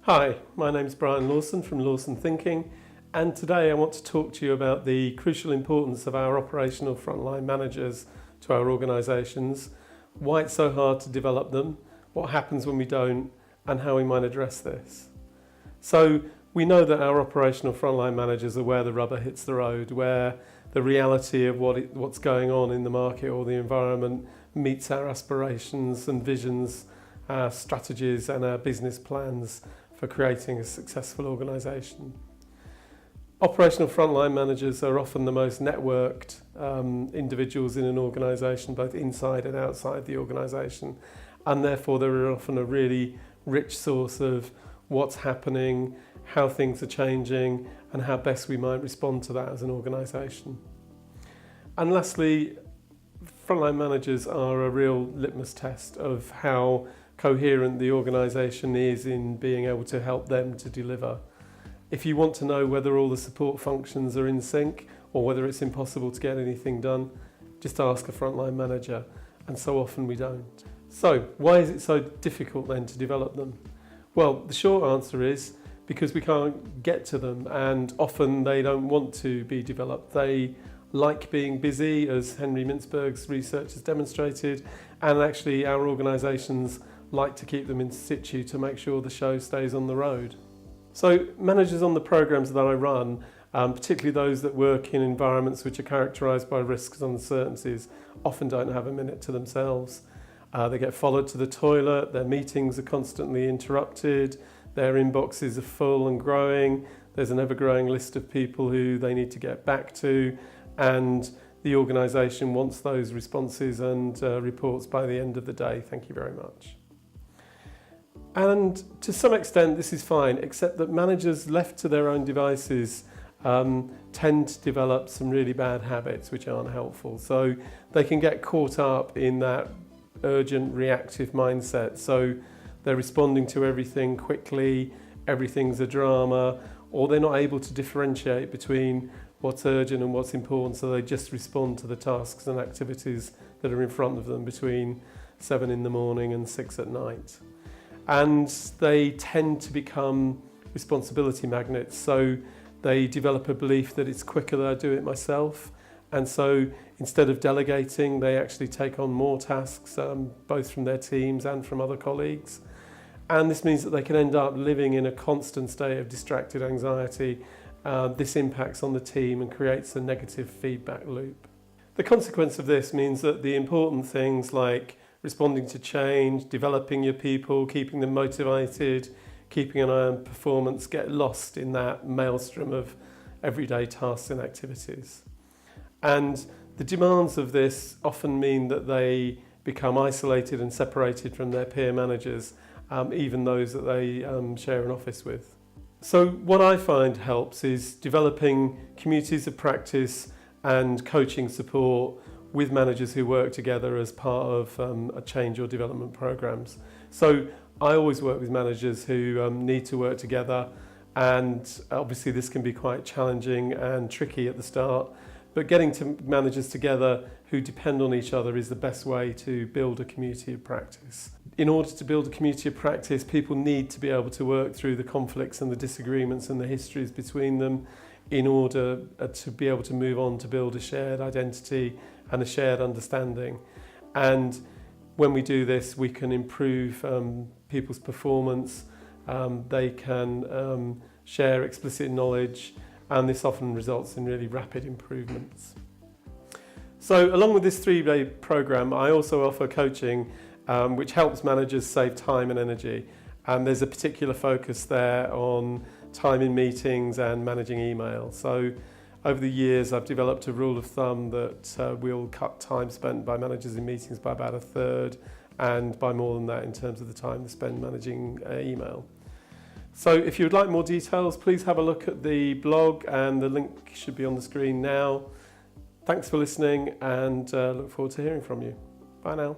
Hi, my name's Brian Lawson from Lawson Thinking, and today I want to talk to you about the crucial importance of our operational frontline managers to our organisations, why it's so hard to develop them, what happens when we don't, and how we might address this. So we know that our operational frontline managers are where the rubber hits the road, where the reality of what's going on in the market or the environment meets our aspirations and visions, our strategies and our business plans for creating a successful organisation. Operational frontline managers are often the most networked individuals in an organisation, both inside and outside the organisation, and therefore they're often a really rich source of what's happening, how things are changing, and how best we might respond to that as an organisation. And lastly, frontline managers are a real litmus test of how coherent the organisation is in being able to help them to deliver. If you want to know whether all the support functions are in sync or whether it's impossible to get anything done, just ask a frontline manager, and so often we don't. So why is it so difficult then to develop them? Well, the short answer is because we can't get to them, and often they don't want to be developed. They like being busy, as Henry Mintzberg's research has demonstrated, and actually our organisations like to keep them in situ to make sure the show stays on the road. So managers on the programs that I run, particularly those that work in environments which are characterised by risks and uncertainties, often don't have a minute to themselves. They get followed to the toilet, their meetings are constantly interrupted, their inboxes are full and growing, there's an ever-growing list of people who they need to get back to, and the organisation wants those responses and reports by the end of the day. Thank you very much. And to some extent this is fine, except that managers left to their own devices tend to develop some really bad habits which aren't helpful. So they can get caught up in that urgent reactive mindset. So they're responding to everything quickly, everything's a drama, or they're not able to differentiate between what's urgent and what's important, so they just respond to the tasks and activities that are in front of them between 7 in the morning and 6 at night. And they tend to become responsibility magnets, so they develop a belief that it's quicker that I do it myself, and so instead of delegating they actually take on more tasks, both from their teams and from other colleagues, and this means that they can end up living in a constant state of distracted anxiety. This impacts on the team and creates a negative feedback loop. The consequence of this means that the important things like responding to change, developing your people, keeping them motivated, keeping an eye on performance get lost in that maelstrom of everyday tasks and activities. And the demands of this often mean that they become isolated and separated from their peer managers, even those that they share an office with. So what I find helps is developing communities of practice and coaching support with managers who work together as part of a change or development programs. So I always work with managers who need to work together, and obviously this can be quite challenging and tricky at the start, but getting to managers together who depend on each other is the best way to build a community of practice. In order to build a community of practice, people need to be able to work through the conflicts and the disagreements and the histories between them in order to be able to move on to build a shared identity and a shared understanding. And when we do this, we can improve people's performance, they can share explicit knowledge, and this often results in really rapid improvements. So along with this 3-day program, I also offer coaching which helps managers save time and energy. And there's a particular focus there on time in meetings and managing email. So over the years, I've developed a rule of thumb that we'll cut time spent by managers in meetings by about 1/3, and by more than that in terms of the time they spend managing email. So if you would like more details, please have a look at the blog, and the link should be on the screen now. Thanks for listening, and look forward to hearing from you. Bye now.